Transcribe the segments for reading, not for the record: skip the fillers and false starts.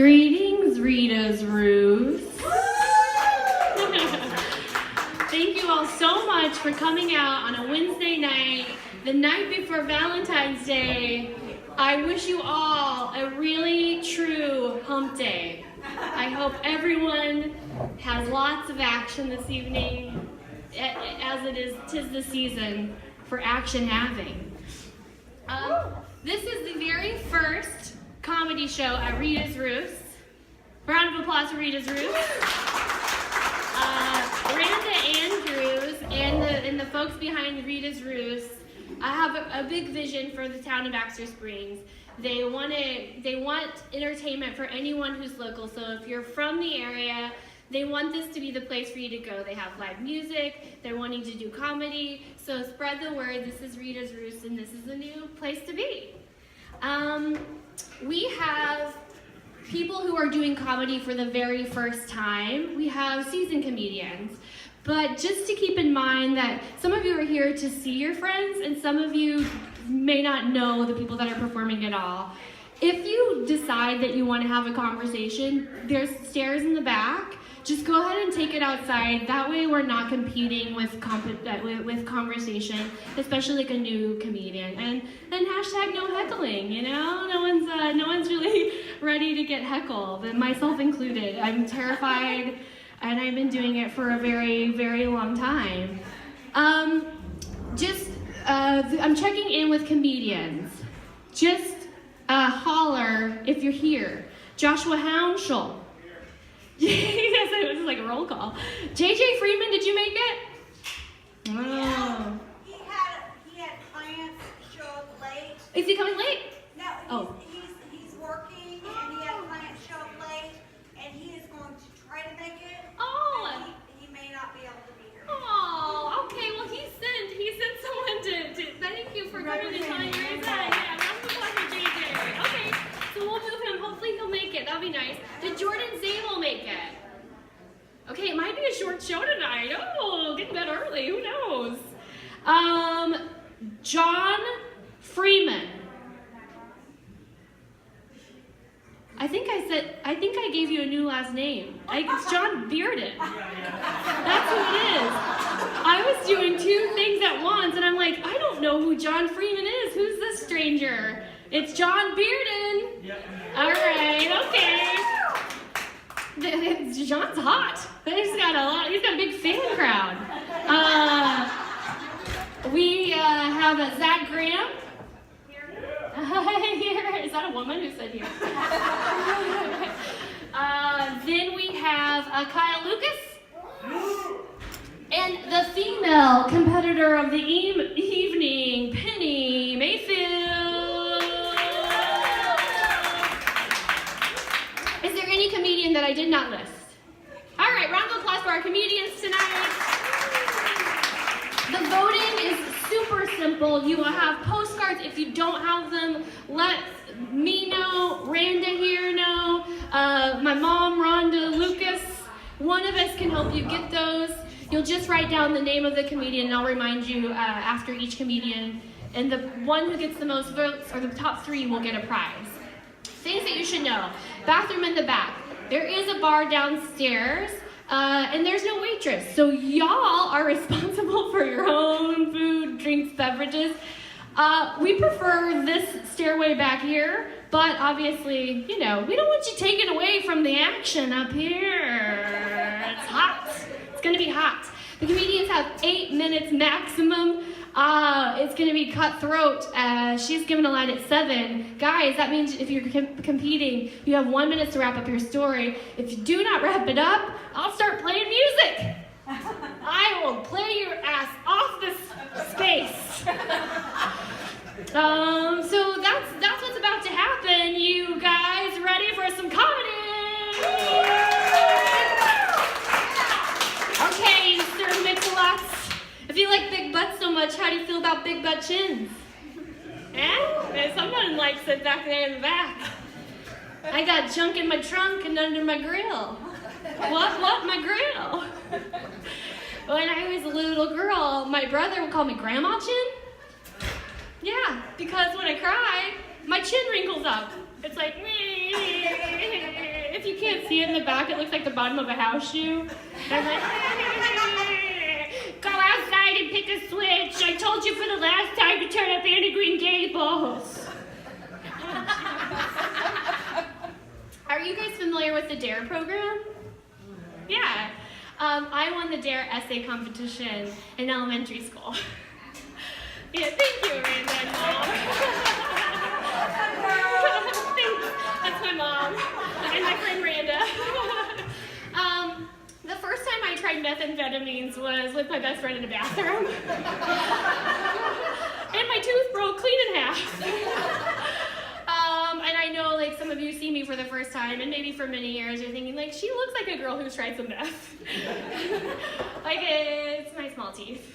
Greetings, Rita's Roost. Thank you all so much for coming out on a Wednesday night, the night before Valentine's Day. I wish you all a really true hump day. I hope everyone has lots of action this evening, as tis the season for action having. This is the very first comedy show at Rita's Roost. Round of applause for Rita's Roost. Randa Andrews and the folks behind Rita's Roost have a big vision for the town of Baxter Springs. They want entertainment for anyone who's local. So if you're from the area, they want this to be the place for you to go. They have live music. They're wanting to do comedy. So spread the word. This is Rita's Roost, and this is a new place to be. We have people who are doing comedy for the very first time. We have seasoned comedians. But just to keep in mind that some of you are here to see your friends, and some of you may not know the people that are performing at all. If you decide that you want to have a conversation, there's stairs in the back. Just go ahead and take it outside. That way we're not competing with conversation, especially like a new comedian. And hashtag no heckling, you know? No one's really ready to get heckled, and myself included. I'm terrified, and I've been doing it for a very, very long time. I'm checking in with comedians. Just holler if you're here. Joshua Hounschell. Yes, it was like a roll call. JJ Freeman, did you make it? Oh. Yeah. He had clients show up late. Is he coming late? No, he's working, and he had clients show up late, and he is going to try to make it. Oh. He may not be able to be here. Oh, okay. Well, he sent someone to thank you for coming and telling you that. Yeah, round of applause for JJ. Okay, so we'll move him. Hopefully he'll make it. That'll be nice. Did Jordan Zabel make it? Okay, it might be a short show tonight. Oh, get in bed early. Who knows? John Freeman. I think I gave you a new last name. It's John Beardon. That's who it is. I was doing two things at once, and I'm like, I don't know who John Freeman is. Who's this stranger? It's John Beardon. Yep. All right, okay. John's hot. He's got a big fan crowd. We have a Zach Graham. Here. Is that a woman who said here? Then we have Kyle Lucas. And the female competitor of the evening, Penny Mayfield. Is there any comedian that I did not list? All right, round of applause for our comedians tonight. The voting is super simple. You will have postcards. If you don't have them, let me know, Randa here know, my mom, Rhonda, Lucas. One of us can help you get those. You'll just write down the name of the comedian, and I'll remind you after each comedian. And the one who gets the most votes, or the top three, will get a prize. Things that you should know. Bathroom in the back. There is a bar downstairs, and there's no waitress. So y'all are responsible for your own food, drinks, beverages. We prefer this stairway back here, but obviously, we don't want you taken away from the action up here. It's hot. It's gonna be hot. The comedians have 8 minutes maximum. It's gonna be cutthroat. She's given a line at 7. Guys, that means if you're competing, you have 1 minute to wrap up your story. If you do not wrap it up, I'll start playing music. I will play your ass off this space. So that's what's about to happen. You guys ready for some comedy? Okay, Mr. Mix-a-Lots. If you like big butts so much, how do you feel about big butt chins? Eh? Someone likes it back there in the back. I got junk in my trunk and under my grill. What? My grill? When I was a little girl, my brother would call me Grandma Chin. Yeah, because when I cry, my chin wrinkles up. It's like, see it in the back? It looks like the bottom of a house shoe. I'm like, go outside and pick a switch. I told you for the last time to turn up Anne of Green Gables. Are you guys familiar with the DARE program? Yeah. I won the DARE essay competition in elementary school. Yeah, thank you, Amanda and Mom. Thanks. That's my mom and my friend Randa. The first time I tried methamphetamines was with my best friend in a bathroom. And my tooth broke clean in half. And I know, like, some of you see me for the first time, and maybe for many years you're thinking, like, she looks like a girl who's tried some meth. Like, it's my small teeth.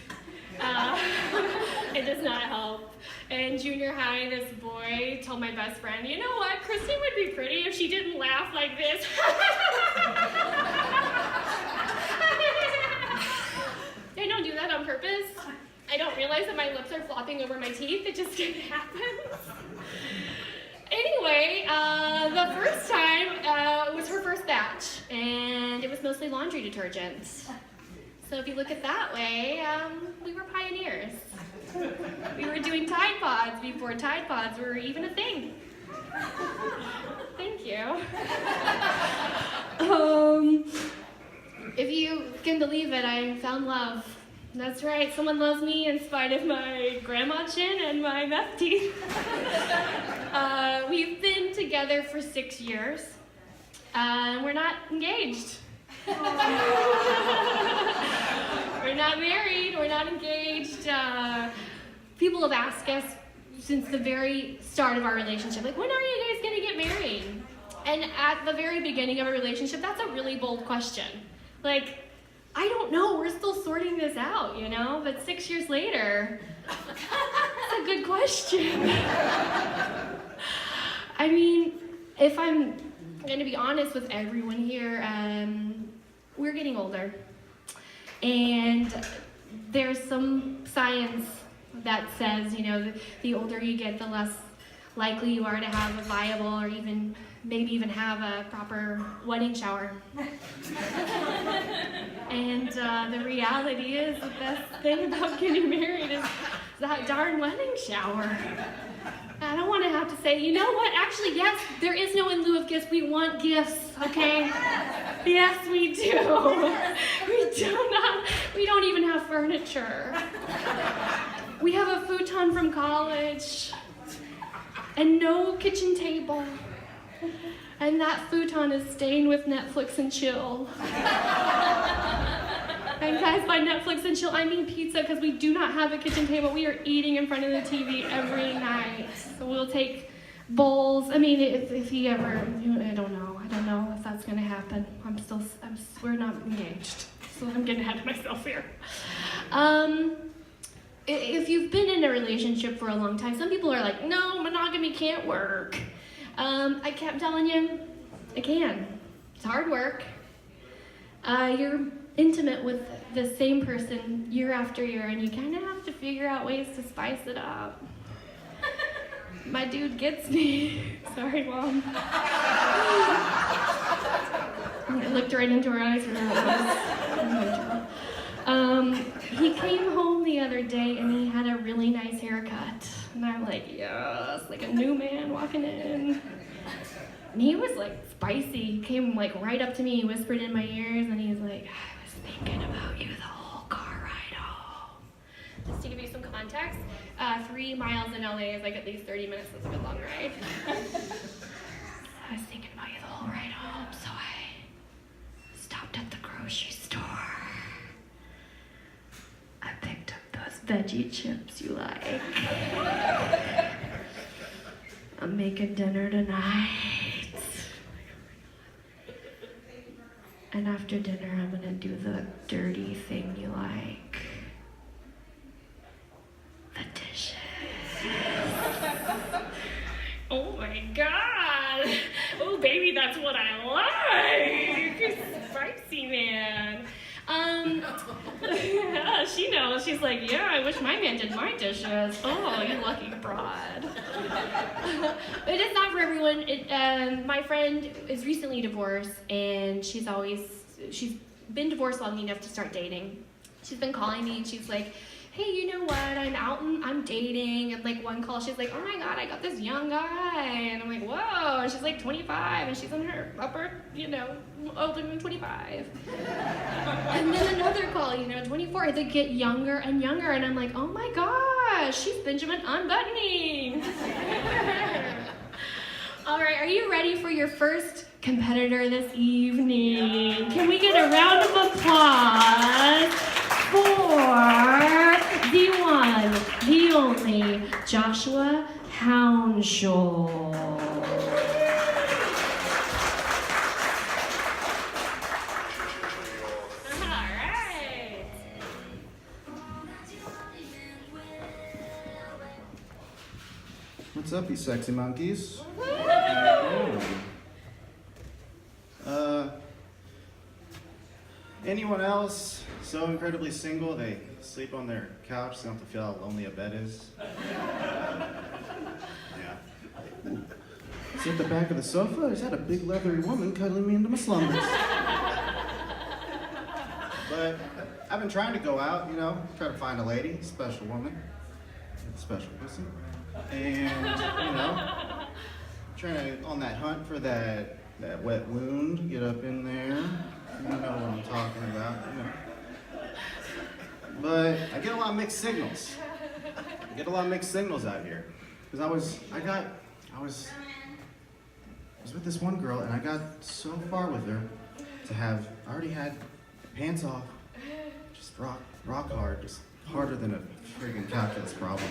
It does not help. In junior high, this boy told my best friend, you know what, Kristen would be pretty if she didn't laugh like this. I don't do that on purpose. I don't realize that my lips are flopping over my teeth. It just happens. Anyway, the first time was her first batch, and it was mostly laundry detergent. So if you look at it that way, we were pioneers. We were doing Tide Pods before Tide Pods were even a thing. Thank you. If you can believe it, I found love. That's right, someone loves me in spite of my grandma chin and my meth teeth. We've been together for 6 years, and we're not engaged. We're not married, we're not engaged. People have asked us since the very start of our relationship, like, when are you guys gonna get married? And at the very beginning of a relationship, that's a really bold question. Like, I don't know, we're still sorting this out, you know? But 6 years later, that's a good question. I mean, if I'm gonna be honest with everyone here, we're getting older. And there's some science that says, you know, the older you get, the less likely you are to have a viable or maybe even have a proper wedding shower. And the reality is the best thing about getting married is that darn wedding shower. I don't want to have to say, you know what, actually, yes, there is no in lieu of gifts. We want gifts, okay? Yes, we do. We don't even have furniture. We have a futon from college and no kitchen table. And that futon is stained with Netflix and chill. And guys, by Netflix and chill, I mean pizza, because we do not have a kitchen table. We are eating in front of the TV every night. So we'll take bowls. I mean, if he ever, I don't know if that's gonna happen. We're not engaged. So I'm getting ahead of myself here. If you've been in a relationship for a long time, some people are like, no, monogamy can't work. I kept telling you, it can. It's hard work. You're intimate with the same person year after year, and you kind of have to figure out ways to spice it up. My dude gets me. Sorry, Mom. I looked right into her eyes. He came home the other day, and he had a really nice haircut. And I'm like, yes, like a new man walking in. And he was like spicy. He came like right up to me, he whispered in my ears, and he's like, I was thinking about you the whole car ride home. Just to give you some context, 3 miles in LA is like at least 30 minutes. That's a good long ride. I was thinking about you the whole ride home, so I stopped at the grocery store. I picked up those veggie chips you like. I'm making dinner tonight. And after dinner, I'm gonna do the dirty thing you like. The dishes. Oh my God. Oh baby, that's what I like. Spicy man. Yeah, she knows. She's like, yeah, I wish my man did my dishes. Oh, you lucky broad. But it's not for everyone. My friend is recently divorced, and she's been divorced long enough to start dating. She's been calling me, and she's like, hey, you know what, I'm dating, and like one call, she's like, oh my god, I got this young guy, and I'm like, whoa, and she's like 25, and she's in her upper, older than 25. And then another call, 24, they get younger and younger, and I'm like, oh my gosh, she's Benjamin unbuttoning. All right, are you ready for your first competitor this evening? Can we get a round of applause for the one, the only, Joshua Hounschell. All right. What's up, you sexy monkeys? Anyone else so incredibly single they sleep on their couch, so they don't have to feel how lonely a bed is? Yeah. Sit at the back of the sofa, is that a big leathery woman cuddling me into my slumbers? But I've been trying to go out, try to find a lady, special woman, special pussy, and, trying to, on that hunt for that wet wound, get up in there. You know what I'm talking about, But I get a lot of mixed signals. Out here. Because I was with this one girl, and I got so far with her to have, I already had pants off, just rock hard, just harder than a friggin' calculus problem,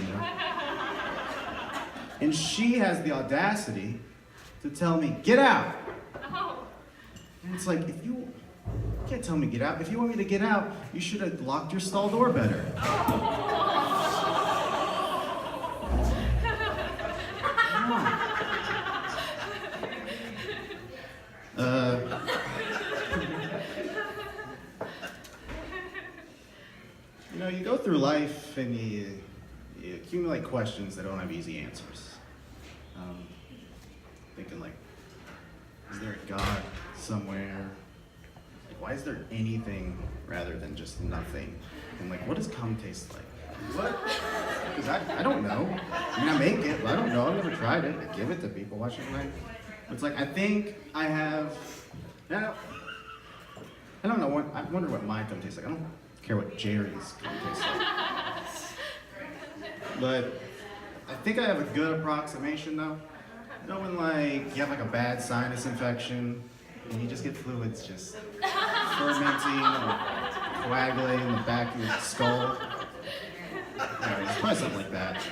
And she has the audacity to tell me, get out! And it's like, you can't tell me get out. If you want me to get out, you should have locked your stall door better. You go through life and you accumulate questions that don't have easy answers. Thinking like, is there a God somewhere? Like, why is there anything rather than just nothing? And like, what does cum taste like? What? Because I don't know. I make it, but I don't know. I've never tried it. I give it to people. Why should I? It's like, I think I have, I don't know. I wonder what my cum tastes like. I don't care what Jerry's cum tastes like. But I think I have a good approximation though. When like you have like a bad sinus infection and you just get fluids just fermenting or coagulating in the back of your skull. Alright, it's probably something like that.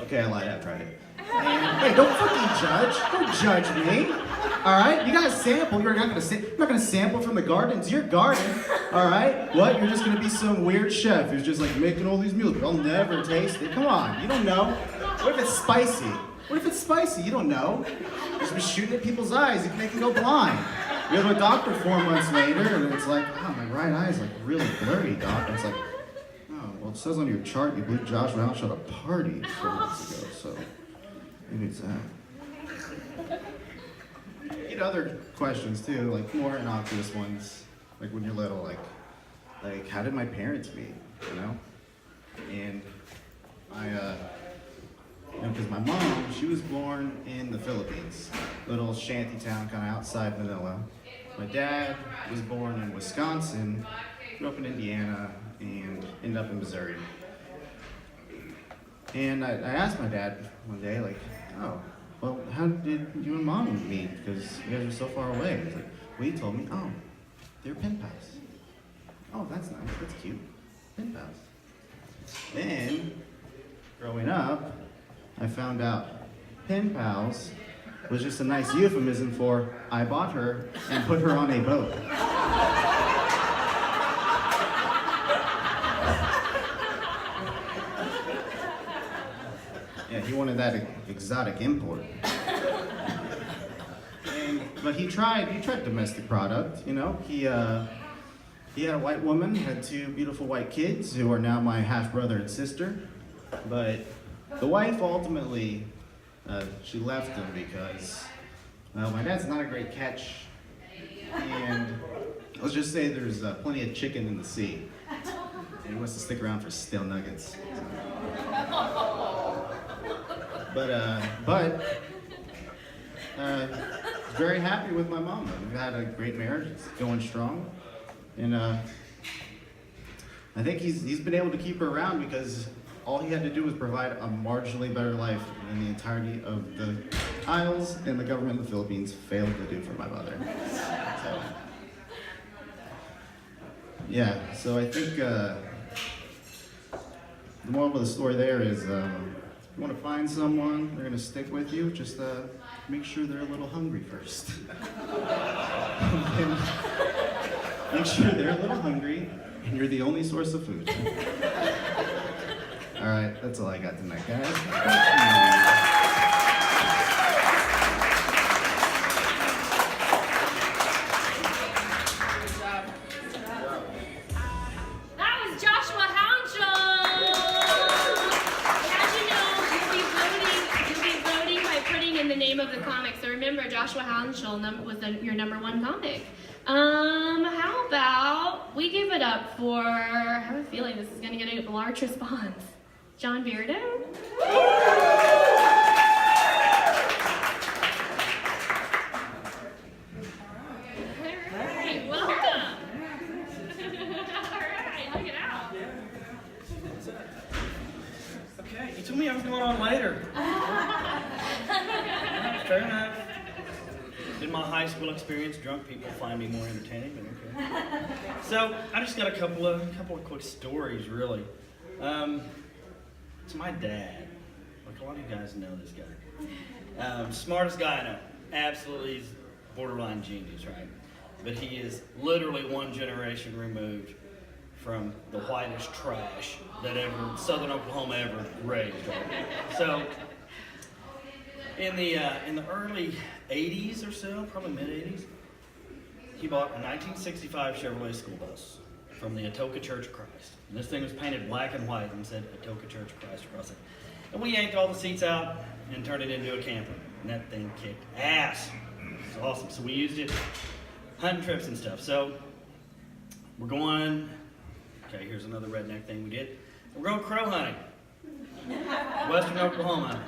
Okay, I lied, I tried it. And, hey, don't fucking judge. Don't judge me. Alright? You gotta sample. You're not gonna sample from the garden. It's your garden. Alright? What? You're just gonna be some weird chef who's just like making all these meals, but I'll never taste it. Come on, you don't know. What if it's spicy? You don't know. Just be shooting at people's eyes. You can make them go blind. You go to a doctor 4 months later, and it's like, oh, my right eye is like really blurry, doc. And it's like, oh, well, it says on your chart you blew Josh Hounschell at a party 4 months ago, so maybe it's that. You get other questions too, like more innocuous ones, like when you're little, like how did my parents meet, And because my mom, she was born in the Philippines, little shanty town kind of outside Manila. My dad was born in Wisconsin, grew up in Indiana, and ended up in Missouri. And I asked my dad one day, like, oh, well, how did you and mom meet? Because you guys are so far away. He's like, well, he told me, oh, they're pen pals. Oh, that's nice, that's cute, pen pals. Then, growing up, I found out pen pals was just a nice euphemism for I bought her and put her on a boat. Yeah, he wanted that exotic import. And But he tried domestic product, you know. He had a white woman, had 2 beautiful white kids who are now my half brother and sister. But the wife ultimately, she left him because, well, my dad's not a great catch. And let's just say there's plenty of chicken in the sea. And he wants to stick around for stale nuggets. But very happy with my mom. We've had a great marriage. It's going strong. And I think he's been able to keep her around because all he had to do was provide a marginally better life than the entirety of the Isles and the government of the Philippines failed to do for my mother. So, yeah, so I think the moral of the story there is if you want to find someone, they're going to stick with you, just make sure they're a little hungry first. Make sure they're a little hungry and you're the only source of food. All right, that's all I got tonight, guys. That was Joshua Hounschell. As you know, you'll be voting by putting in the name of the comic. So remember, Joshua Hounschell was your #1 comic. How about we give it up for, I have a feeling this is going to get a large response. John Bearden? All right, welcome. All right, hug it out. Okay, you told me I was going on later. Fair enough. In my high school experience, drunk people find me more entertaining, but okay. So I just got a couple of quick stories, really. It's my dad. Like a lot of you guys know this guy. Smartest guy I know. Absolutely, he's borderline genius, right? But he is literally 1 generation removed from the whitest trash that Southern Oklahoma ever raised. Right? So in the early 80s or so, probably mid 80s, he bought a 1965 Chevrolet school bus from the Atoka Church of Christ. And this thing was painted black and white and said Atoka Church of Christ across it. And we yanked all the seats out and turned it into a camper. And that thing kicked ass. It was awesome. So we used it hunting trips and stuff. So we're going, okay, here's another redneck thing we did. We're going crow hunting. Western Oklahoma.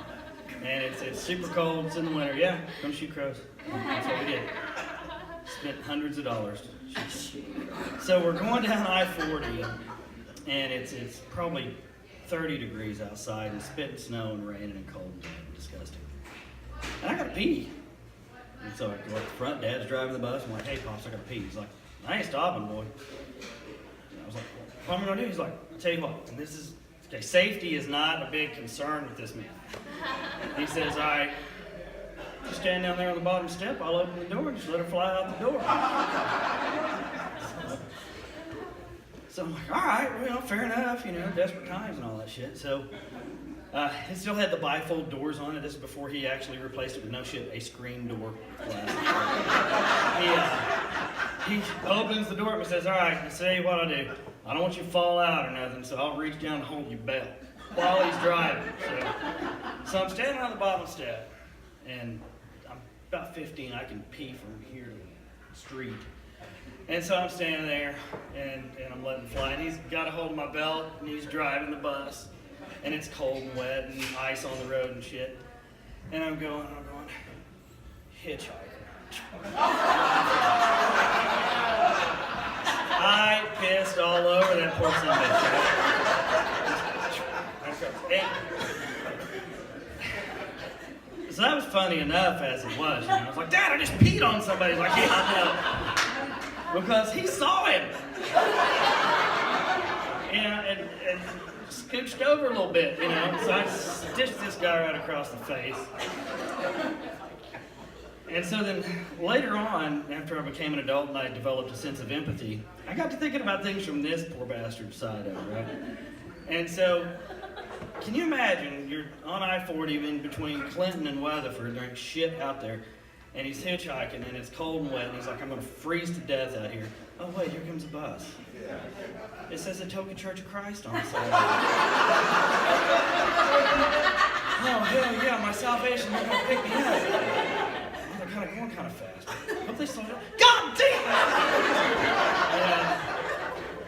And it's super cold, it's in the winter. Yeah, come shoot crows. That's what we did. Spent hundreds of dollars. So we're going down I-40, and it's probably 30 degrees outside, and spitting snow and raining and cold and disgusting. And I gotta pee. And so I go up the front, Dad's driving the bus, I'm like, hey, Pops, I gotta pee. He's like, I ain't stopping, boy. And I was like, what am I gonna do? He's like, I'll tell you what, and this is, okay, safety is not a big concern with this man. He says, all right, just stand down there on the bottom step, I'll open the door and just let her fly out the door. So I'm like, all right, well, fair enough, desperate times and all that shit. So it still had the bifold doors on it. This is before he actually replaced it with no shit, a screen door glass. He opens the door and says, all right, let's see what I do. I don't want you to fall out or nothing, so I'll reach down and hold your belt while he's driving. So I'm standing on the bottom step, and I'm about 15. I can pee from here to the street. And so I'm standing there, and I'm letting fly, and he's got a hold of my belt, and he's driving the bus, and it's cold and wet and ice on the road and shit. And I'm going, hitchhiker. I pissed all over that poor son of a bitch. So that was funny enough as it was. I was like, Dad, I just peed on somebody. He's like, yeah, I know. Because he saw him. And scooched over a little bit, So I stitched this guy right across the face. And so then later on, after I became an adult and I developed a sense of empathy, I got to thinking about things from this poor bastard's side of it, right? And so, can you imagine, you're on I-40 in between Clinton and Weatherford, there's shit out there, and he's hitchhiking, and it's cold and wet, and he's like, I'm going to freeze to death out here. Oh, wait, here comes a bus. It says the Token Church of Christ on the side. Oh, hell yeah, my salvation, they're going to pick me up. They're kind of going kind of fast. Hope they slow down. God damn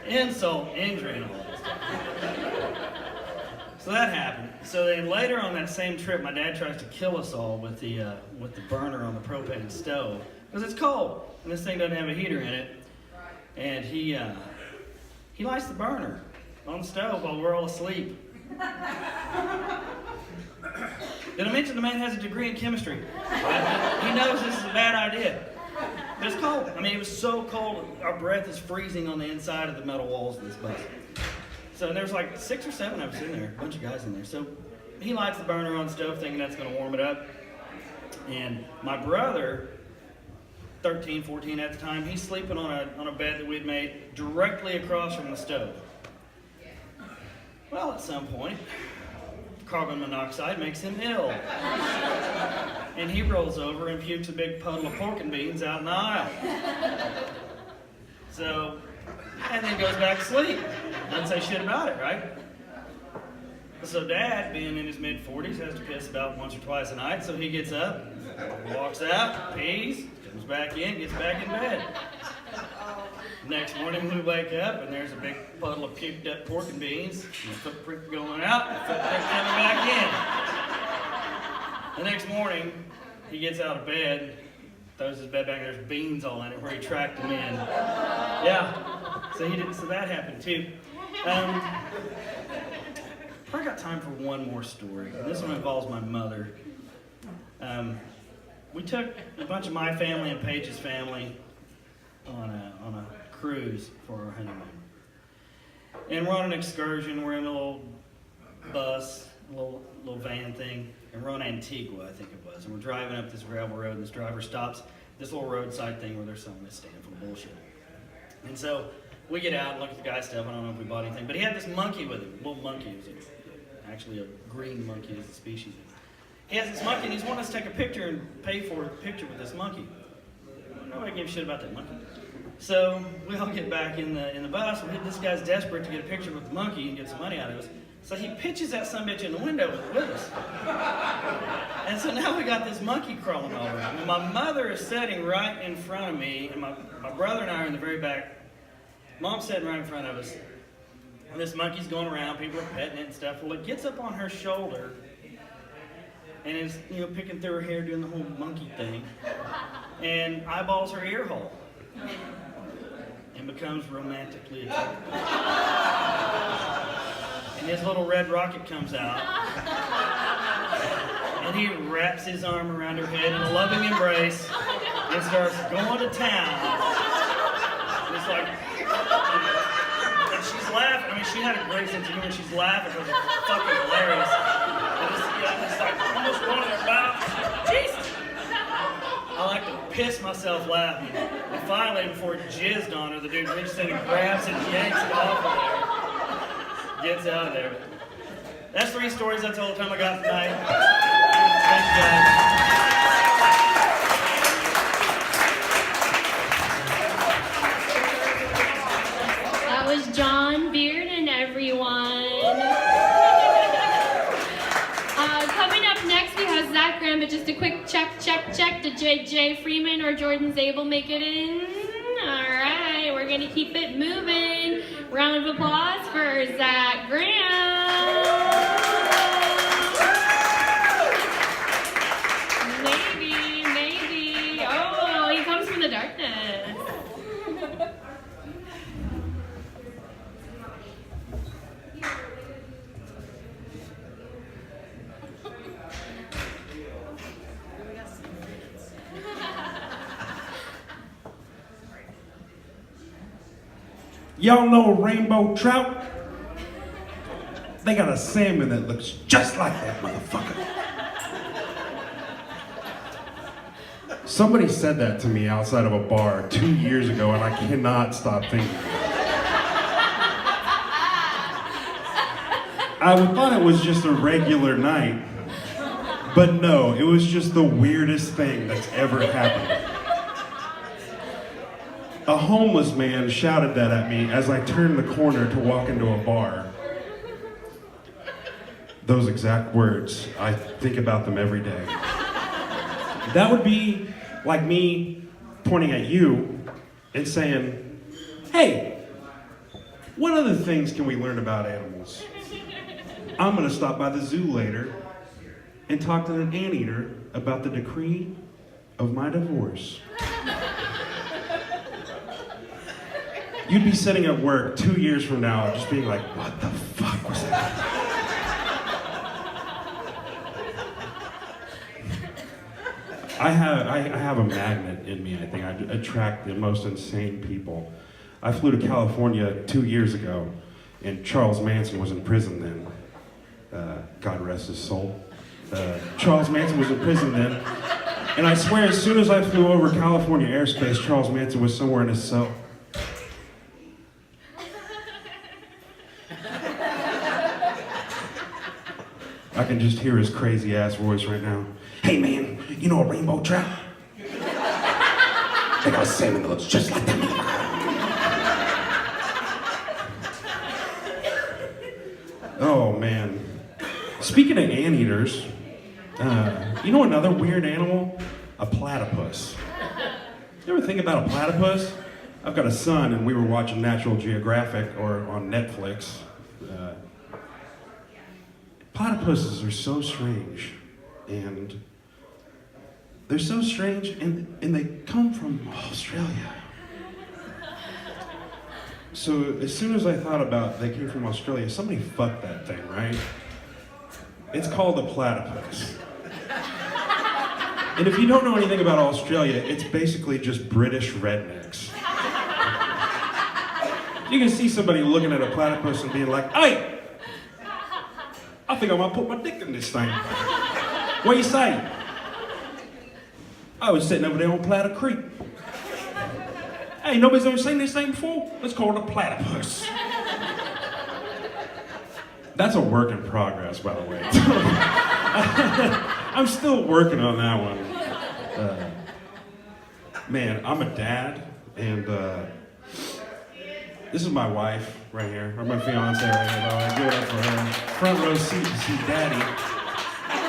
it! Insult, injury, and all that stuff. So that happened. So then later on that same trip, my dad tries to kill us all with the burner on the propane stove because it's cold and this thing doesn't have a heater in it. And he lights the burner on the stove while we're all asleep. Did I mention the man has a degree in chemistry? He knows this is a bad idea. But it's cold. I mean, it was so cold, our breath is freezing on the inside of the metal walls of this bus. So there was like 6 or 7 of us in there, a bunch of guys in there. So he lights the burner on the stove thinking that's going to warm it up. And my brother, 13, 14 at the time, he's sleeping on a bed that we'd made directly across from the stove. Well, at some point, carbon monoxide makes him ill. And he rolls over and pukes a big puddle of pork and beans out in the aisle. So, and then goes back to sleep. Doesn't say shit about it, right? So Dad, being in his mid-40s, has to piss about once or twice a night, so he gets up, walks out, pees, comes back in, gets back in bed. Next morning we wake up and there's a big puddle of puked up pork and beans, and the footprint going out, and the footprint coming back in. The next morning, he gets out of bed, throws his bed back, and there's beans all in it where he tracked them in. Yeah, so that happened too. I got time for one more story. This one involves my mother. We took a bunch of my family and Paige's family on a cruise for our honeymoon. And we're on an excursion. We're in a little bus, a little van thing, and we're on Antigua, I think it was. And we're driving up this gravel road, and this driver stops at this little roadside thing where they're selling this stand full of bullshit. And so we get out and look at the guy's stuff. I don't know if we bought anything, but he had this monkey with him, a little monkey. It was actually a green monkey is the species. He has this monkey, and he's wanting us to take a picture and pay for a picture with this monkey. Nobody gave a shit about that monkey. So we all get back in the bus. This guy's desperate to get a picture with the monkey and get some money out of us. So he pitches that sumbitch in the window with us. And so now we got this monkey crawling over. And my mother is sitting right in front of me, and my brother and I are in the very back. Mom's sitting right in front of us. And this monkey's going around, people are petting it and stuff. Well, it gets up on her shoulder and is, picking through her hair, doing the whole monkey thing, and eyeballs her ear hole and becomes romantically attracted. And his little red rocket comes out, and he wraps his arm around her head in a loving embrace and starts going to town. And it's like, and she's laughing. I mean, she had a great sense of humor. She's laughing because it's fucking hilarious. And it's like almost going in her mouth. Jesus! I like to piss myself laughing. And finally, before it jizzed on her, the dude reaches in and grabs it and yanks it off of there. Gets out of there. That's 3 stories. That's all the time I got tonight. Thanks, guys. That was John Bearden, everyone. Coming up next, we have Zach Graham, but just a quick check. Did J.J. Freeman or Jordan Zabel make it in? All right, we're going to keep it moving. Round of applause for Zach Graham. Maybe. Oh, he comes from the darkness. Y'all know rainbow trout? They got a salmon that looks just like that motherfucker. Somebody said that to me outside of a bar 2 years ago, and I cannot stop thinking. I thought it was just a regular night, But no, it was just the weirdest thing that's ever happened. A homeless man shouted that at me as I turned the corner to walk into a bar. Those exact words, I think about them every day. That would be like me pointing at you and saying, hey, what other things can we learn about animals? I'm gonna stop by the zoo later and talk to an anteater about the decree of my divorce. You'd be sitting at work 2 years from now just being like, what the fuck was that? I have a magnet in me, I think. I attract the most insane people. I flew to California 2 years ago, and Charles Manson was in prison then. God rest his soul. Charles Manson was in prison then. And I swear, as soon as I flew over California airspace, Charles Manson was somewhere in his cell. I can just hear his crazy ass voice right now. Hey man, you know a rainbow trout? They got a salmon that looks just like that. Oh man. Speaking of anteaters, you know another weird animal? A platypus. You ever think about a platypus? I've got a son and we were watching Natural Geographic or on Netflix. Platypuses are so strange, and they're so strange, and they come from Australia. So as soon as I thought about they came from Australia, somebody fucked that thing, right? It's called a platypus. And if you don't know anything about Australia, it's basically just British rednecks. You can see somebody looking at a platypus and being like, hey! I think I might put my dick in this thing. What you say? I was sitting over there on Platter Creek. Hey, nobody's ever seen this thing before? Let's call it a platypus. That's a work in progress, by the way. I'm still working on that one. Man, I'm a dad, and this is my wife right here, or my fiance right here. I give it up for her. Front row seat to see Daddy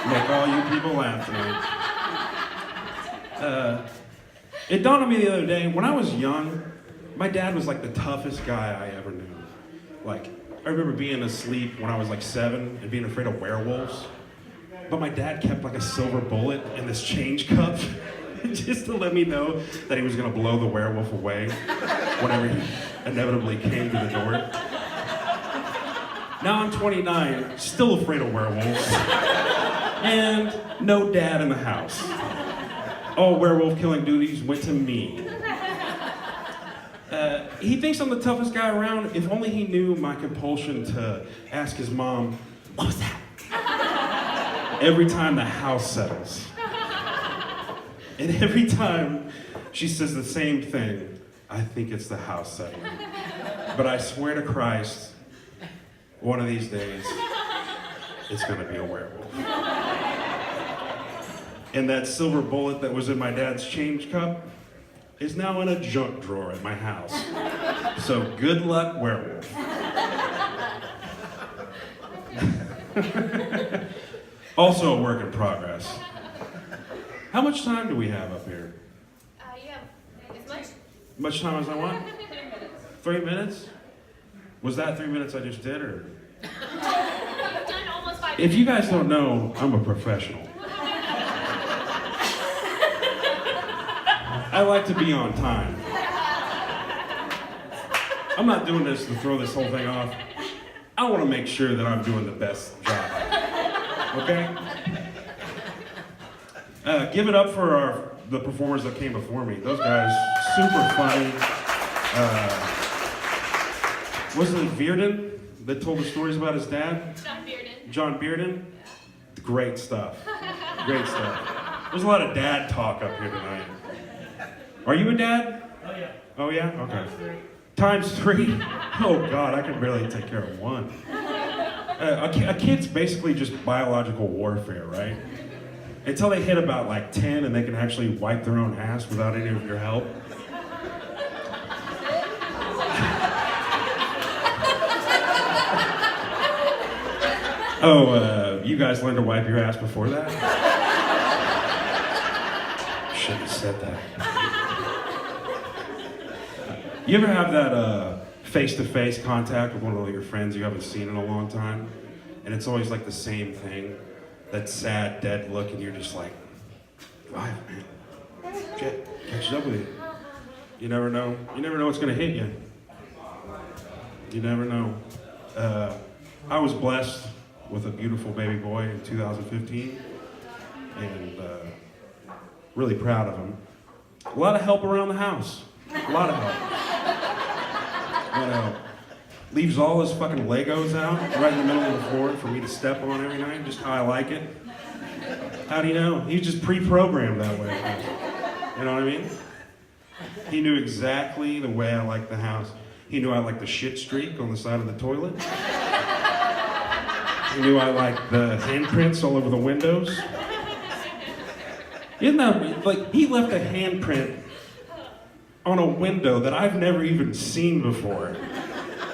make all you people laugh tonight. It dawned on me the other day, when I was young, my dad was like the toughest guy I ever knew. Like, I remember being asleep when I was like 7 and being afraid of werewolves. But my dad kept like a silver bullet in this change cup just to let me know that he was gonna blow the werewolf away whenever he inevitably came to the door. Now I'm 29, still afraid of werewolves, and no dad in the house. All werewolf killing duties went to me. He thinks I'm the toughest guy around. If only he knew my compulsion to ask his mom, what was that? Every time the house settles. And every time she says the same thing, I think it's the house settling. But I swear to Christ, one of these days, it's gonna be a werewolf. And that silver bullet that was in my dad's change cup is now in a junk drawer at my house. So good luck, werewolf. Also a work in progress. How much time do we have up here? You have as much. Much time as I want? 3 minutes? Was that 3 minutes I just did, or? You've done almost 5 minutes. If you guys don't know, I'm a professional. I like to be on time. I'm not doing this to throw this whole thing off. I want to make sure that I'm doing the best job. Okay? Give it up for the performers that came before me. Those guys, super funny. Wasn't it Bearden that told the stories about his dad? John Beardon. John Beardon? Great stuff. Great stuff. There's a lot of dad talk up here tonight. Are you a dad? Oh yeah. Oh yeah? Okay. Times 3? Oh God, I can barely take care of one. A kid's basically just biological warfare, right? until they hit about like 10 and they can actually wipe their own ass without any of your help. Oh, you guys learned to wipe your ass before that? Shouldn't have said that. You ever have that face-to-face contact with one of your friends you haven't seen in a long time? And it's always like the same thing, that sad, dead look, and you're just like, drive, man. Shit, catches up with you. You never know. You never know what's gonna hit you. You never know. I was blessed with a beautiful baby boy in 2015, and really proud of him. A lot of help around the house. A lot of help. You know, leaves all his fucking Legos out right in the middle of the floor for me to step on every night, just how I like it. How do you know? He's just pre-programmed that way. You know what I mean? He knew exactly the way I liked the house. He knew I liked the shit streak on the side of the toilet. He knew I liked the handprints all over the windows. Isn't that, like, he left a handprint on a window that I've never even seen before.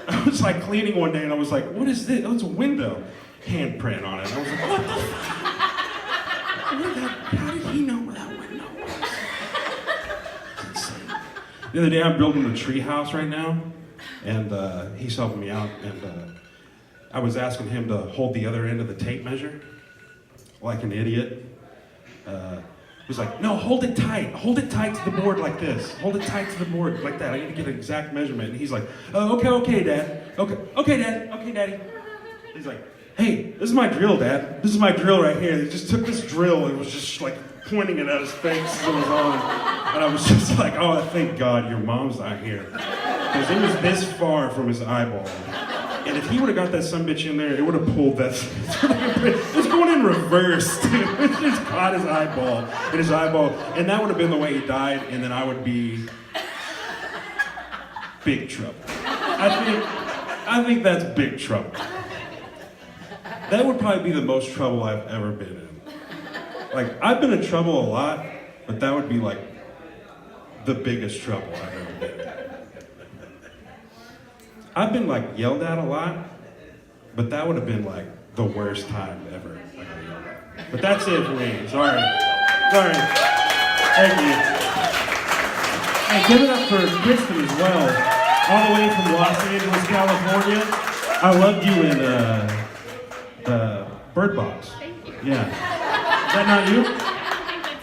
I was like cleaning one day and I was like, what is this? Oh, it's a window handprint on it. I was like, what the fuck? How did he know where that window was? It's insane. The other day I'm building a tree house right now, and he's helping me out, and I was asking him to hold the other end of the tape measure, like an idiot. He was like, no, hold it tight to the board like this. Hold it tight to the board like that. I need to get an exact measurement. And he's like, oh, okay, Dad. Okay, Daddy. He's like, hey, this is my drill, Dad. This is my drill right here. He just took this drill and was just like pointing it at his face as it was on. And I was just like, oh, thank God your mom's not here. Because it was this far from his eyeball. And if he would have got that sumbitch in there, it would have pulled that. It was going in reverse, dude. It just caught his eyeball, and that would have been the way he died, and then I would be big trouble. I think that's big trouble. That would probably be the most trouble I've ever been in. Like, I've been in trouble a lot, but that would be like the biggest trouble I've ever been in. I've been like yelled at a lot, but that would have been like the worst time ever. But that's it for me. Sorry. Thank you. Hey, give it up for Kristen as well. All the way from Los Angeles, California. I loved you in Bird Box. Thank you. Yeah. Is that not you?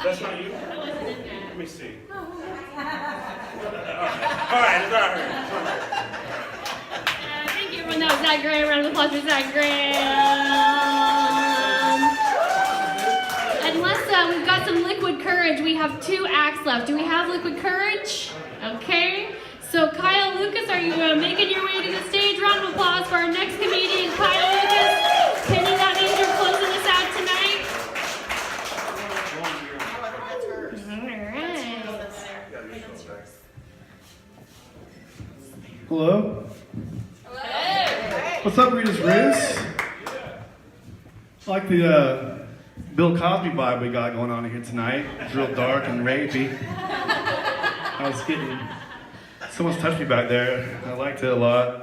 That's not you? Let me see. All right, it's all right. Thank you, everyone. That was Zach Graham. Round of applause for Zach Graham. Unless we've got some liquid courage, we have 2 acts left. Do we have liquid courage? Okay. So Kyle Lucas, are you making your way to the stage? Round of applause for our next comedian, Kyle Lucas. Penny, that means you're closing us out tonight. All right. Hello? What's up, Rita's Roost? I like the Bill Cosby vibe we got going on here tonight. It's real dark and rapey. I was getting... Someone's touched me back there. I liked it a lot.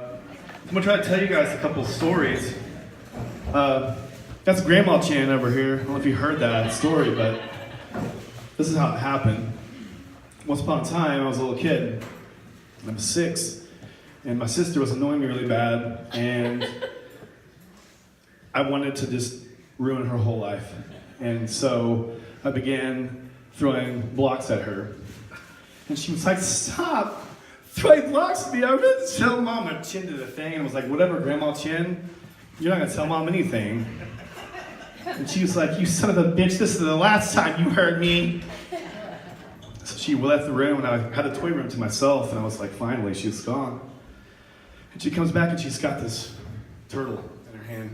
I'm gonna try to tell you guys a couple stories. That's Grandma Chan over here. I don't know if you heard that story, but this is how it happened. Once upon a time, I was a little kid. I was 6. And my sister was annoying me really bad, and I wanted to just ruin her whole life. And so I began throwing blocks at her. And she was like, stop throwing blocks at me. I'm going to tell Mom. I Chin to the thing, and was like, whatever, Grandma Chin, you're not going to tell Mom anything. And she was like, you son of a bitch, this is the last time you heard me. So she left the room, and I had the toy room to myself, and I was like, finally, she's gone. And she comes back and she's got this turtle in her hand.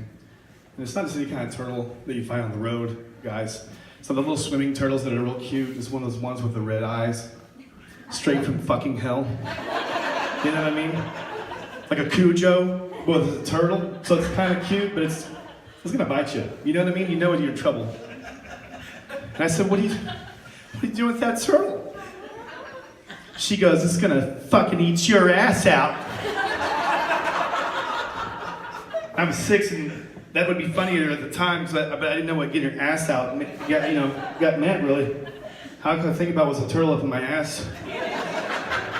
And it's not just any kind of turtle that you find on the road, guys. It's one of the little swimming turtles that are real cute. It's one of those ones with the red eyes. Straight from fucking hell. You know what I mean? Like a Cujo, but it's a turtle. So it's kind of cute, but it's gonna bite you. You know what I mean? You know when you're in trouble. And I said, what are you doing with that turtle? She goes, it's gonna fucking eat your ass out. I was 6 and that would be funnier at the time, but I didn't know what getting your ass out got meant really. How could I think about was a turtle up in my ass?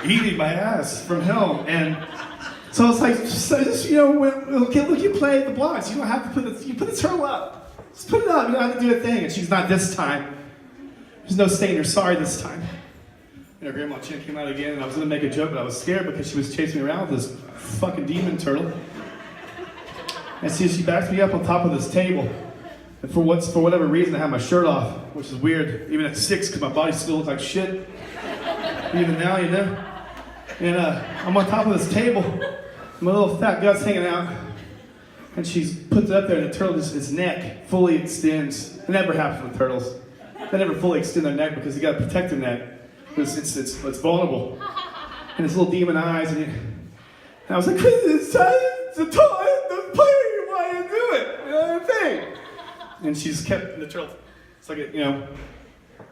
Eating my ass from hell. And so it's like, just, look, you play the blocks. You don't have to you put the turtle up. Just put it up, you don't have to do a thing. And she's not this time. There's no saying you're sorry this time. And her grandma chin came out again, and I was gonna make a joke, but I was scared because she was chasing me around with this fucking demon turtle. And she backed me up on top of this table. And for whatever reason, I had my shirt off, which is weird, even at 6, because my body still looked like shit. Even now, And I'm on top of this table. My little fat gut's hanging out. And she puts it up there, and the turtle its neck fully extends. It never happens with turtles. They never fully extend their neck because you gotta protect their neck. Because it's vulnerable. And its little demon eyes, and I was like, it's time to play. Why you do it? Thing. And she's kept the turtle. It's like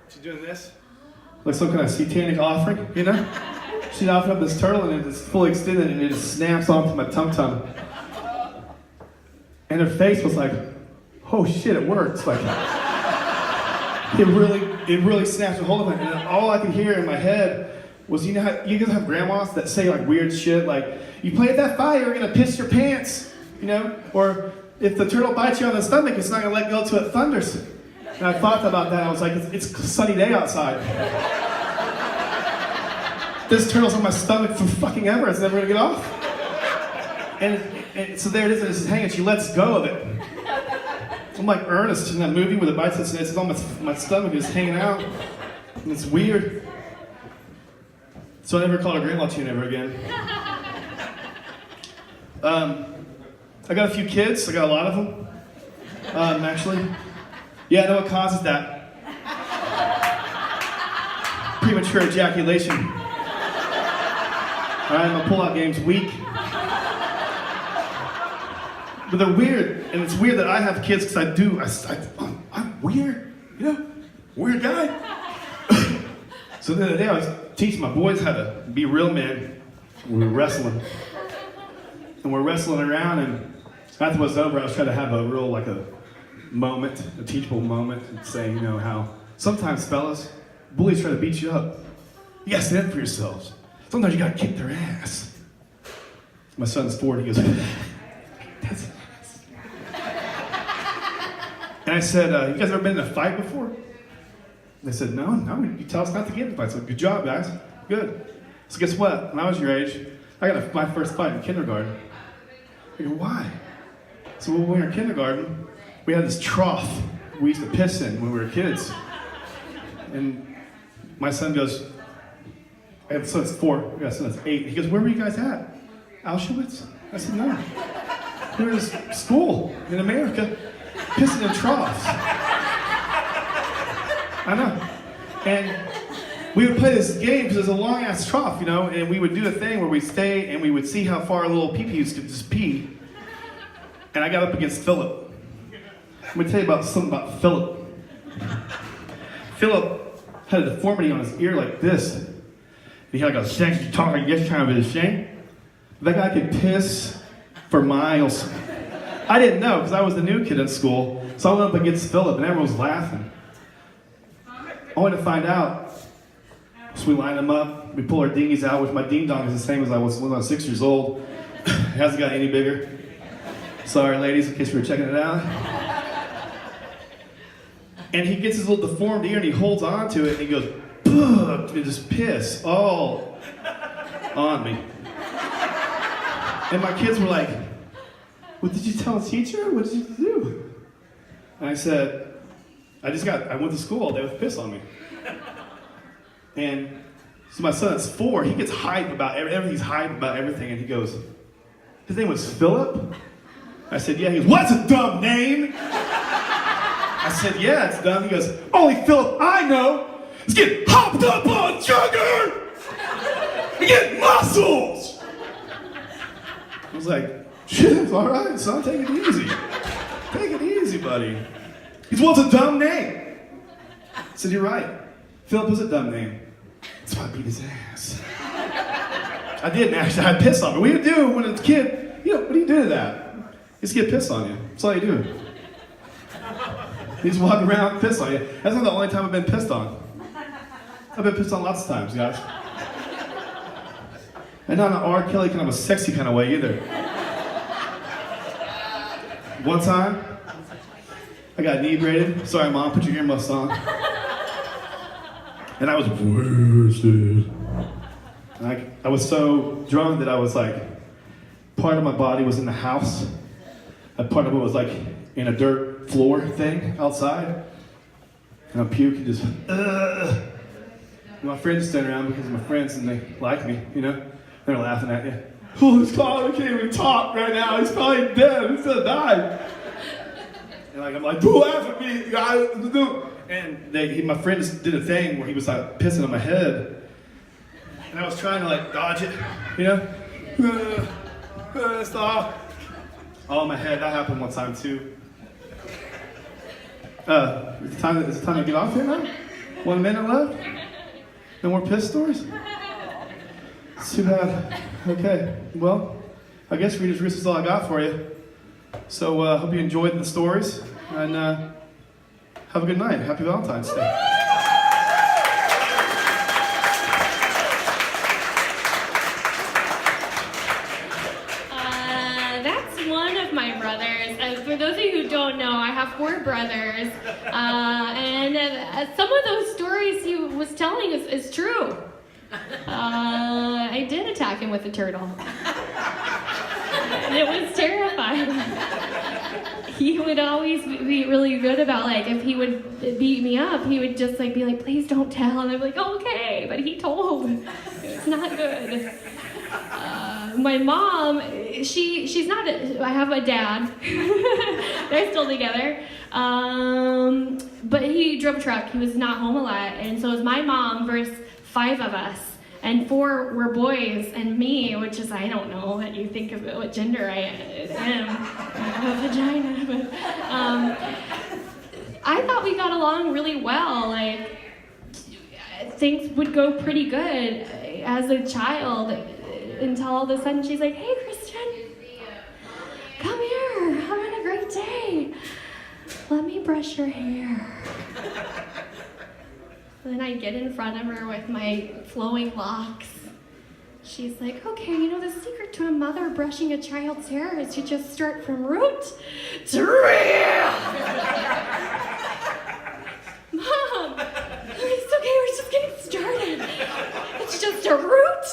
she's doing this, like some kind of satanic offering, She's offering up this turtle, and it's fully extended, and it just snaps onto my tum-tum. And her face was like, oh shit, it works. Like, it really snapped a hold of it. And all I could hear in my head was, you guys have grandmas that say like weird shit, like, you play with that fire, you're gonna piss your pants, Or if the turtle bites you on the stomach, it's not gonna let go till it thunders. And I thought about that, I was like, it's a sunny day outside. This turtle's on my stomach for fucking ever. It's never gonna get off. And so there it is, and it's hanging. She lets go of it. I'm like Ernest in that movie where the bite it's on my stomach, it's hanging out. And it's weird. So I never called her grandma chin ever again. I got a few kids. I got a lot of them. Actually. Yeah, I know what causes that. Premature ejaculation. Alright, my pull-out game's weak. But they're weird, and it's weird that I have kids because I'm weird, weird guy. So the other day I was teaching my boys how to be real men. We were wrestling. And we're wrestling around, and after it was over, I was trying to have a real, a moment, a teachable moment, and saying, how sometimes, fellas, bullies try to beat you up. You gotta stand up for yourselves. Sometimes you gotta kick their ass. My son's 4, and he goes, that's ass. And I said, you guys ever been in a fight before? They said, no, you tell us not to get in fights. So, good job, guys, good. So guess what? When I was your age, I got my first fight in kindergarten. I go, why? So when we were in kindergarten, we had this trough we used to piss in when we were kids. And my son goes, I have a son that's 4, I got a son that's 8. He goes, where were you guys at? Auschwitz? I said, no. We were in school in America, pissing in troughs. I know. And we would play this game because it was a long ass trough, and we would do a thing where we'd stay and we would see how far little pee-pees could just pee. And I got up against Philip. Let me tell you something about Philip. Philip had a deformity on his ear like this. He had like a sexy talk, I guess, kind of a shame. That guy could piss for miles. I didn't know because I was the new kid in school. So I went up against Philip and everyone was laughing. Only to find out, so we line them up, we pull our dinghies out, which my ding dong is the same as I was when I was 6 years old. It hasn't got any bigger. Sorry, ladies, in case you were checking it out. And he gets his little deformed ear and he holds on to it and he goes, "Ugh," and just piss all on me. And my kids were like, "What did you tell the teacher? What did you do?" And I said, I went to school all day with piss on me. And so my son's 4, he gets hype about everything's hype about everything, and he goes, his name was Philip? I said, yeah. He goes, what's a dumb name? I said, yeah, it's dumb. He goes, only Philip I know is getting hopped up on sugar and getting muscles. I was like, shit, all right, son, take it easy. Take it easy, buddy. He goes, what's a dumb name? said, you're right. Philip is a dumb name. So I beat his ass. I didn't actually. I had piss on me. What do you do when it's a kid? What do you do to that? You just get piss on you. That's all you do. You just walk around, piss on you. That's not the only time I've been pissed on. I've been pissed on lots of times, guys. And not in an R. Kelly kind of a sexy kind of way either. One time, I got inebriated. Sorry, Mom, put your earmuffs on. And I was wasted. I was so drunk that I was like, part of my body was in the house. And part of it was like in a dirt floor thing outside. And I'm puking just, ugh. My friends stand around because I'm my friends and they like me, They're laughing at you. Oh, this Colin can't even talk right now. He's probably dead. He's gonna die. And I'm like, don't laugh at me. And my friend just did a thing where he was like pissing on my head. And I was trying to like dodge it, Stop. All in my head. That happened one time too. Is it time to get off here now? 1 minute left? No more piss stories? It's too bad. Okay, well, I guess Rita's Roost is all I got for you. So hope you enjoyed the stories, and have a good night. Happy Valentine's Day. That's one of my brothers. For those of you who don't know, I have 4 brothers, and some of those stories he was telling is true. I did attack him with a turtle. And it was terrifying. He would always be really good about, like, if he would beat me up, he would just, like, be like, please don't tell. And I'd be like, okay, but he told. It's not good. My mom, she's not, I have a dad. They're still together. But he drove a truck. He was not home a lot. And so it was my mom versus 5 of us. And 4 were boys, and me, which is, I don't know what you think of it, what gender I am. I have a vagina, but I thought we got along really well. Like, things would go pretty good as a child until all of a sudden she's like, hey, Kristen, come here, I'm having a great day. Let me brush your hair. And then I get in front of her with my flowing locks. She's like, okay, the secret to a mother brushing a child's hair is to just start from root to real. Mom, it's okay, we're just getting started. It's just a root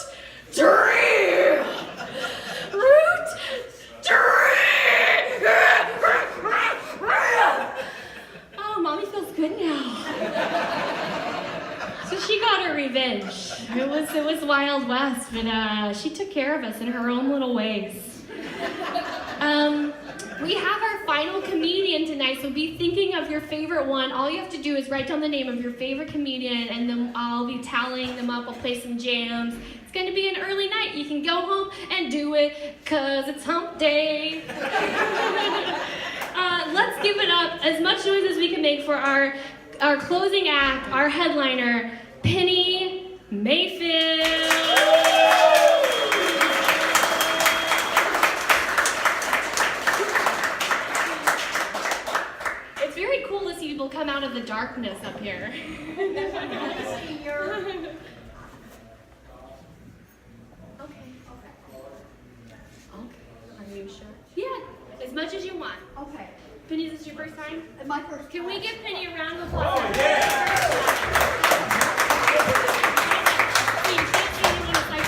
to real. Root to real. Oh, Mommy feels good now. So she got her revenge. It was Wild West, but she took care of us in her own little ways. We have our final comedian tonight, so be thinking of your favorite one. All you have to do is write down the name of your favorite comedian, and then I'll be tallying them up. I'll play some jams. It's going to be an early night. You can go home and do it, because it's hump day. Let's give it up, as much noise as we can make, for our closing act, our headliner, Penny Mayfield. It's very cool to see people come out of the darkness up here. See your Okay. Are you sure? Yeah, as much as you want. Okay. Penny, is this your first time? My first. Can we give Penny a round of applause? Oh, yeah! Please, you want to cite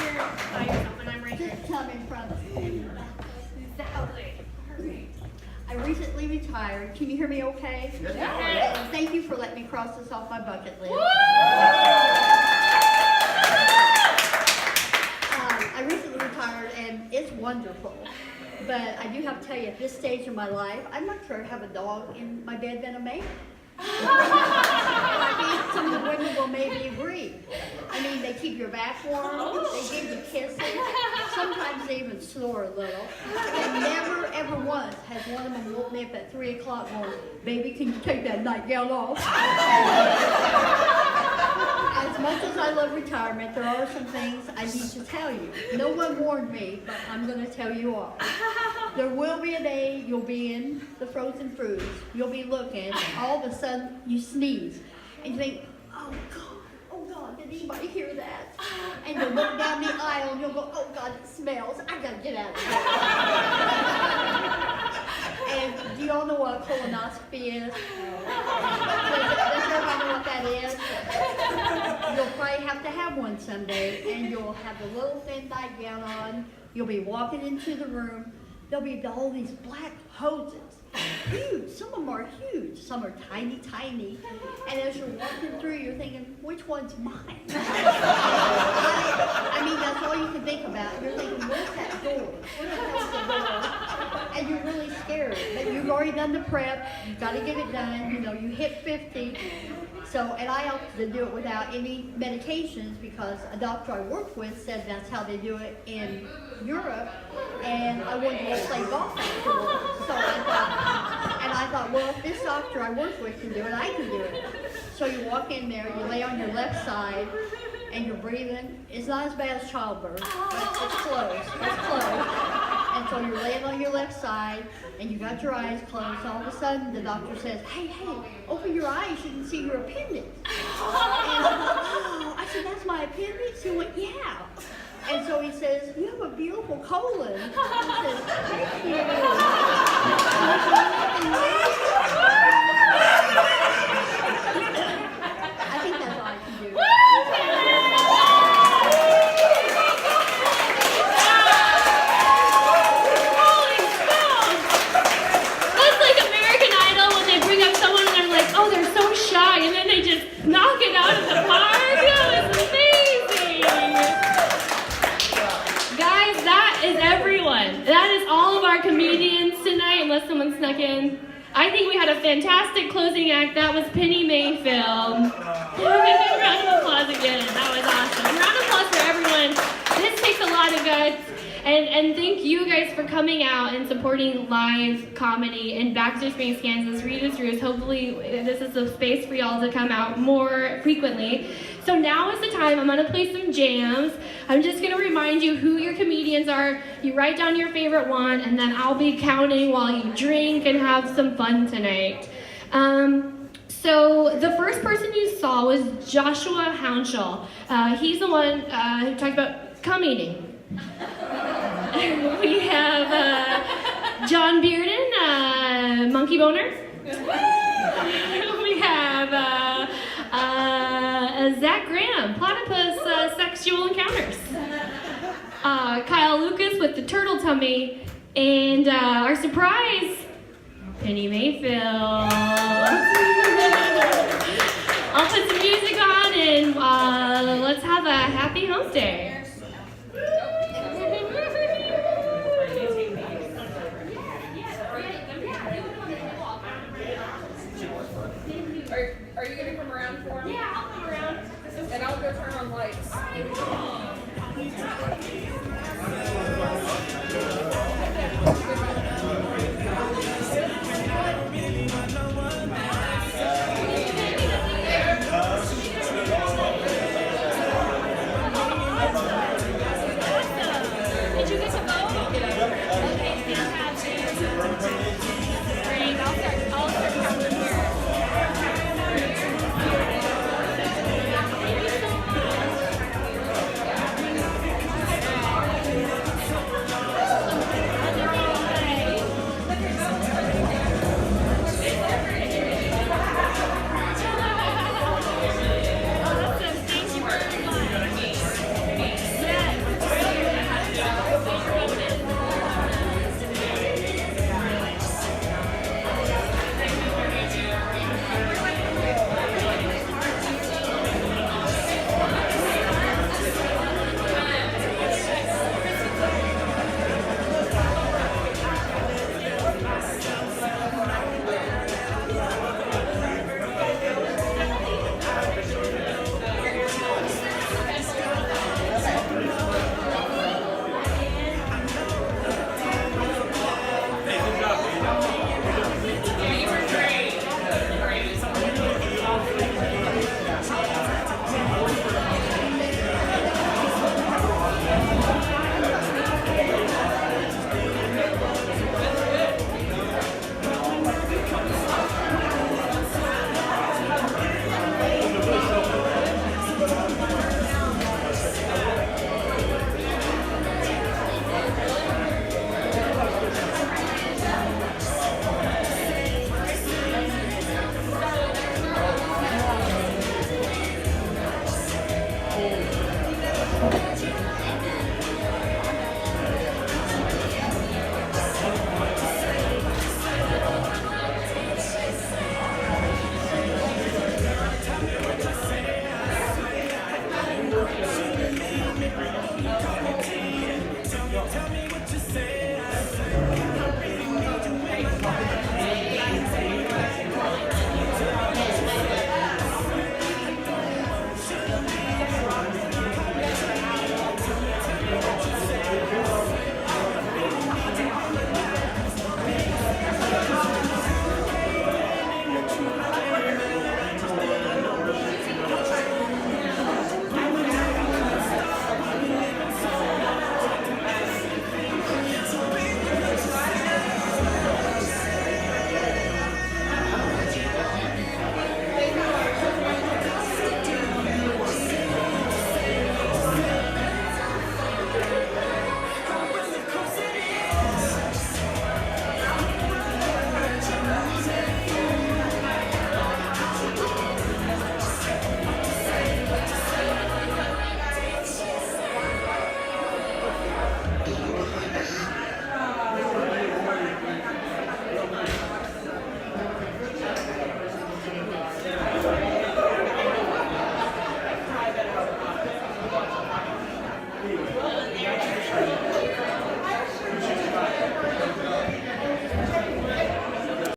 by yourself, and I'm right here. Just come in front of me. Exactly. I recently retired. Can you hear me okay? Yes. Thank you for letting me cross this off my bucket list. I recently retired, and it's wonderful. But I do have to tell you, at this stage of my life, I'd much rather have a dog in my bed than a man. I think some of the women will maybe agree. I mean, they keep your back warm, they give you kisses. Sometimes they even snore a little. And never, ever once has one of them woke me up at 3 o'clock going, baby, can you take that nightgown off? As much as I love retirement, there are some things I need to tell you. No one warned me, but I'm going to tell you all. There will be a day you'll be in the frozen foods. You'll be looking, all of a sudden you sneeze. And you think, oh God, did anybody hear that? And you'll look down the aisle and you'll go, oh God, it smells. I gotta get out of here. And do you all know what colonoscopy is? Does everybody know what that is? You'll probably have to have one someday, and you'll have the little thin nightgown on. You'll be walking into the room. There'll be all these black hoses. Huge. Some of them are huge. Some are tiny, tiny. And as you're walking through, you're thinking, which one's mine? I mean, that's all you can think about. You're thinking, where's that door? Where the hell's the door? And you're really scared. But you've already done the prep. You've got to get it done. You know, you hit 50. So, and I opted to do it without any medications because a doctor I worked with said that's how they do it in Europe, and I wanted to go play golf afterwards. So I thought, well, if this doctor I work with can do it, I can do it. So you walk in there, you lay on your left side, and you're breathing. It's not as bad as childbirth, but it's close. It's close. And so you're laying on your left side, and you got your eyes closed. All of a sudden, the doctor says, hey, open your eyes. You can see your appendix. And I said, that's my appendix? He went, yeah. And so he says, you have a beautiful colon. He says, thank you. I think that's all I can do. Holy smokes! That's like American Idol when they bring up someone and they're like, oh, they're so shy, and then they just knock it out of the park. That was amazing! Guys, that is everyone. That is all of our comedians tonight, unless someone snuck in. I think we had a fantastic closing act. That was Penny Mayfield. Round of applause again. That was awesome. Round of applause for everyone. This takes a lot of guts. And thank you guys for coming out and supporting live comedy in Baxter Springs, Kansas. Rita's Roost. Hopefully this is a space for y'all to come out more frequently. So now is the time. I'm going to play some jams. I'm just going to remind you who your comedians are. You write down your favorite one, and then I'll be counting while you drink and have some fun tonight. So the first person you saw was Joshua Hounschell. He's the one who talked about cum eating. We have John Bearden, monkey boner. We have Zach Graham, platypus sexual encounters. Kyle Lucas with the turtle tummy, and our surprise, Penny Mayfield. I'll put some music on and let's have a happy hump day. Are you going to come around for me? Yeah, I'll come around. And I'll go turn on lights.